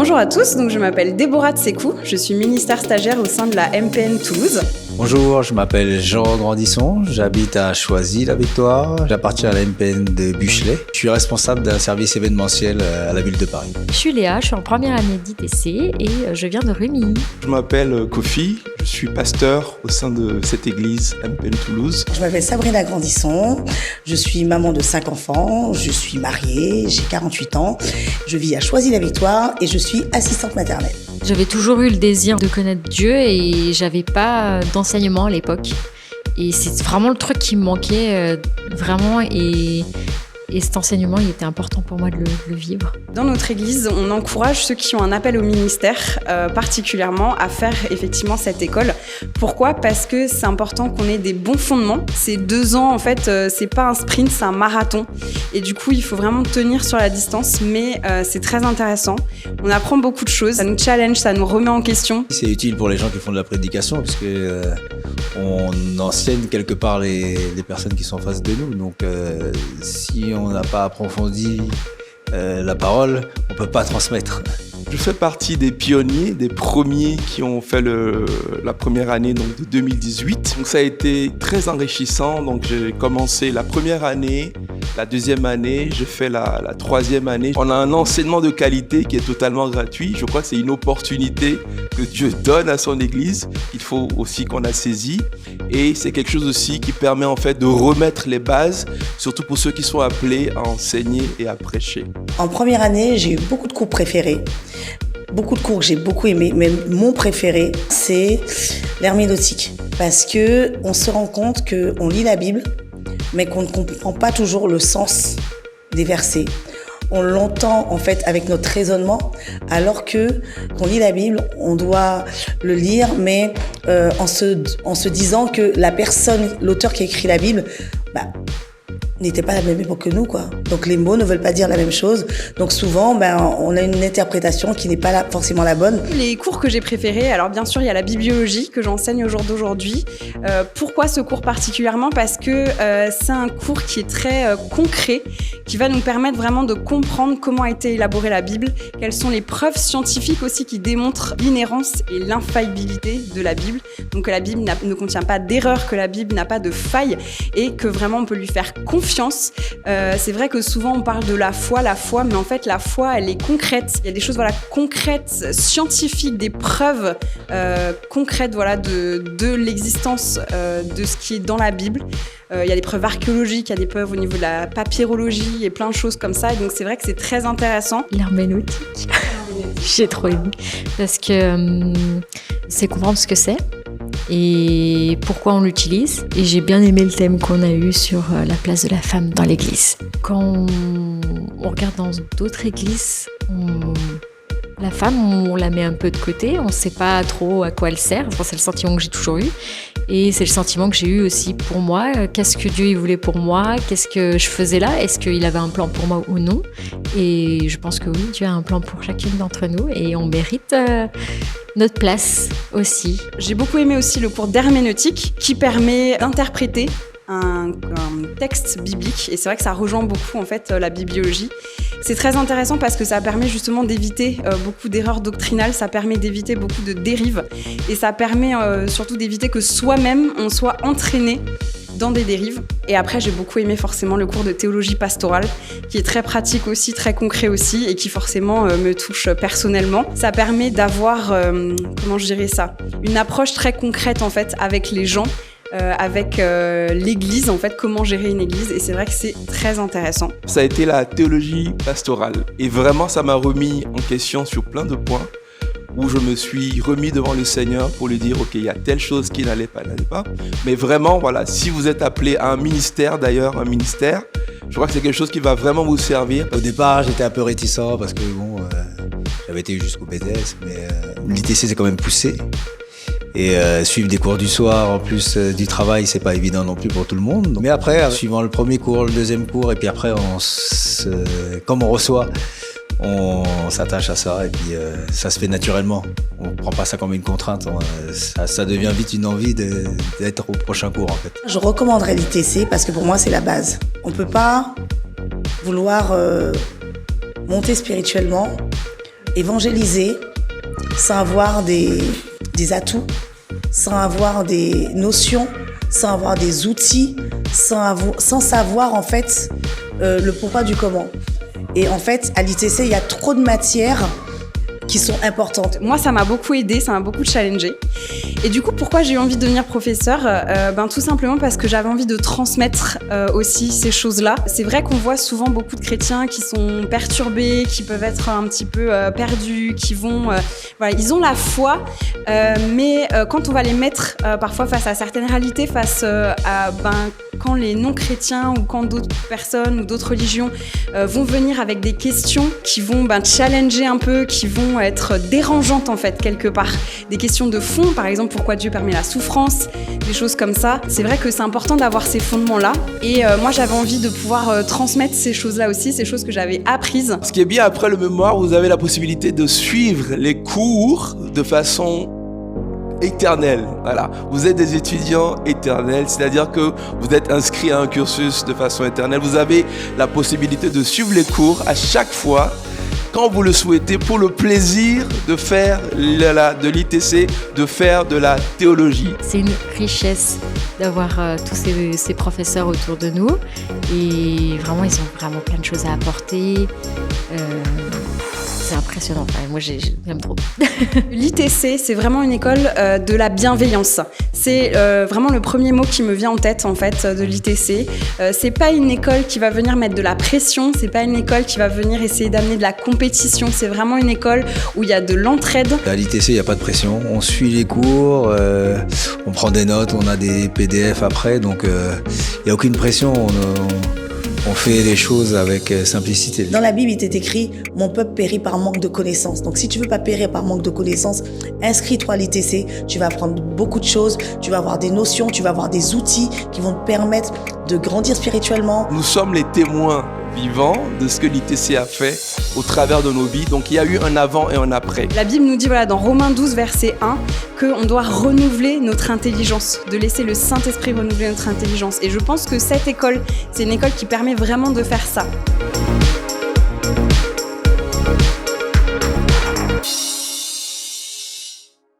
Bonjour à tous, donc je m'appelle Déborah Tsekou, je suis ministère stagiaire au sein de la MPN Toulouse. Bonjour, je m'appelle Jean Grandisson, j'habite à Choisy-la-Victoire, j'appartiens à la MPN de Buchelet. Je suis responsable d'un service événementiel à la ville de Paris. Je suis Léa, je suis en première année d'ITC et je viens de Rumilly. Je m'appelle Kofi, je suis pasteur au sein de cette église MPN Toulouse. Je m'appelle Sabrina Grandisson, je suis maman de 5 enfants, je suis mariée, j'ai 48 ans, je vis à Choisy-la-Victoire et je suis assistante maternelle. J'avais toujours eu le désir de connaître Dieu et j'avais pas d'enseignement à l'époque. Et c'est vraiment le truc qui me manquait vraiment et cet enseignement, il était important pour moi de le vivre. Dans notre église, on encourage ceux qui ont un appel au ministère, particulièrement à faire effectivement cette école. Pourquoi ? Parce que c'est important qu'on ait des bons fondements. Ces 2 ans, en fait, c'est pas un sprint, c'est un marathon. Et du coup, il faut vraiment tenir sur la distance, mais c'est très intéressant. On apprend beaucoup de choses, ça nous challenge, ça nous remet en question. C'est utile pour les gens qui font de la prédication, puisque on enseigne quelque part les personnes qui sont en face de nous. Donc, si on n'a pas approfondi la parole, on ne peut pas transmettre. Je fais partie des pionniers, des premiers qui ont fait la première année donc, de 2018. Donc ça a été très enrichissant. Donc j'ai commencé la première année, la deuxième année, j'ai fait la troisième année. On a un enseignement de qualité qui est totalement gratuit. Je crois que c'est une opportunité que Dieu donne à son Église, qu'il faut aussi qu'on a saisi. Et c'est quelque chose aussi qui permet en fait de remettre les bases, surtout pour ceux qui sont appelés à enseigner et à prêcher. En première année, j'ai eu beaucoup de cours préférés. Beaucoup de cours que j'ai beaucoup aimés, mais mon préféré, c'est l'herméneutique. Parce qu'on se rend compte qu'on lit la Bible, mais qu'on ne comprend pas toujours le sens des versets. On l'entend en fait avec notre raisonnement, alors que qu'on lit la Bible, on doit le lire, mais en se disant que la personne, l'auteur qui a écrit la Bible, n'était pas à la même époque que nous, quoi. Donc les mots ne veulent pas dire la même chose. Donc souvent, on a une interprétation qui n'est pas forcément la bonne. Les cours que j'ai préférés, alors bien sûr, il y a la bibliologie que j'enseigne au jour d'aujourd'hui. Pourquoi ce cours particulièrement ? Parce que c'est un cours qui est très concret, qui va nous permettre vraiment de comprendre comment a été élaborée la Bible, quelles sont les preuves scientifiques aussi qui démontrent l'inhérence et l'infaillibilité de la Bible. Donc que la Bible ne contient pas d'erreur, que la Bible n'a pas de faille et que vraiment on peut lui faire confiance. C'est vrai que souvent on parle de la foi, mais en fait la foi elle est concrète. Il y a des choses concrètes, scientifiques, des preuves concrètes de l'existence de ce qui est dans la Bible. Il y a des preuves archéologiques, il y a des preuves au niveau de la papyrologie et plein de choses comme ça. Et donc c'est vrai que c'est très intéressant. L'herméneutique, j'ai trop aimé parce que c'est comprendre ce que c'est et pourquoi on l'utilise. Et j'ai bien aimé le thème qu'on a eu sur la place de la femme dans l'église. Quand on regarde dans d'autres églises, la femme, on la met un peu de côté, on ne sait pas trop à quoi elle sert. Enfin, c'est le sentiment que j'ai toujours eu. Et c'est le sentiment que j'ai eu aussi pour moi. Qu'est-ce que Dieu il voulait pour moi ? Qu'est-ce que je faisais là ? Est-ce qu'il avait un plan pour moi ou non ? Et je pense que oui, Dieu a un plan pour chacune d'entre nous et on mérite notre place aussi. J'ai beaucoup aimé aussi le cours d'herméneutique qui permet d'interpréter un texte biblique et c'est vrai que ça rejoint beaucoup en fait la bibliologie. C'est très intéressant parce que ça permet justement d'éviter beaucoup d'erreurs doctrinales, ça permet d'éviter beaucoup de dérives et ça permet surtout d'éviter que soi-même on soit entraîné dans des dérives. Et après, j'ai beaucoup aimé forcément le cours de théologie pastorale, qui est très pratique aussi, très concret aussi, et qui forcément me touche personnellement. Ça permet d'avoir, une approche très concrète en fait avec les gens, avec l'église en fait, comment gérer une église. Et c'est vrai que c'est très intéressant. Ça a été la théologie pastorale. Et vraiment, ça m'a remis en question sur plein de points, où je me suis remis devant le Seigneur pour lui dire, ok, il y a telle chose qui n'allait pas. Mais vraiment, voilà, si vous êtes appelé à un ministère, je crois que c'est quelque chose qui va vraiment vous servir. Au départ, j'étais un peu réticent parce que j'avais été jusqu'au BTS, mais l'ITC c'est quand même poussé. Et suivre des cours du soir en plus du travail, c'est pas évident non plus pour tout le monde. Mais après, suivant le premier cours, le deuxième cours, et puis après, comme on reçoit, on s'attache à ça et puis ça se fait naturellement. On ne prend pas ça comme une contrainte, ça devient vite une envie d'être au prochain cours en fait. Je recommanderais l'ITC parce que pour moi c'est la base. On ne peut pas vouloir monter spirituellement évangéliser sans avoir des atouts, sans avoir des notions, sans avoir des outils, sans savoir en fait le pourquoi du comment. Et en fait, à l'ITC, il y a trop de matières qui sont importantes. Moi, ça m'a beaucoup aidé, ça m'a beaucoup challengé. Et du coup, pourquoi j'ai eu envie de devenir professeur ? Tout simplement parce que j'avais envie de transmettre aussi ces choses-là. C'est vrai qu'on voit souvent beaucoup de chrétiens qui sont perturbés, qui peuvent être un petit peu perdus, qui vont... ils ont la foi, mais quand on va les mettre parfois face à certaines réalités, face à... quand les non-chrétiens ou quand d'autres personnes ou d'autres religions vont venir avec des questions qui vont challenger un peu, qui vont être dérangeantes en fait quelque part. Des questions de fond, par exemple, pourquoi Dieu permet la souffrance, des choses comme ça. C'est vrai que c'est important d'avoir ces fondements-là. Et moi, j'avais envie de pouvoir transmettre ces choses-là aussi, ces choses que j'avais apprises. Ce qui est bien, après le mémoire, vous avez la possibilité de suivre les cours de façon éternel. Voilà. Vous êtes des étudiants éternels, c'est-à-dire que vous êtes inscrits à un cursus de façon éternelle. Vous avez la possibilité de suivre les cours à chaque fois, quand vous le souhaitez, pour le plaisir de faire de l'ITC, de faire de la théologie. C'est une richesse d'avoir tous ces professeurs autour de nous. Et vraiment, ils ont vraiment plein de choses à apporter. C'est impressionnant. Enfin, moi, j'aime trop. L'ITC, c'est vraiment une école de la bienveillance. C'est vraiment le premier mot qui me vient en tête, en fait, de l'ITC. C'est pas une école qui va venir mettre de la pression. C'est pas une école qui va venir essayer d'amener de la compétition. C'est vraiment une école où il y a de l'entraide. À l'ITC, il n'y a pas de pression. On suit les cours, on prend des notes, on a des PDF après. Donc, il n'y a aucune pression. On fait les choses avec simplicité. Dans la Bible, il est écrit « Mon peuple périt par manque de connaissances ». Donc si tu veux pas périr par manque de connaissances, inscris-toi à l'ITC. Tu vas apprendre beaucoup de choses, tu vas avoir des notions, tu vas avoir des outils qui vont te permettre de grandir spirituellement. Nous sommes les témoins vivants de ce que l'ITC a fait au travers de nos vies. Donc il y a eu un avant et un après. La Bible nous dit dans Romains 12, verset 1, qu'on doit renouveler notre intelligence, de laisser le Saint-Esprit renouveler notre intelligence. Et je pense que cette école, c'est une école qui permet vraiment de faire ça.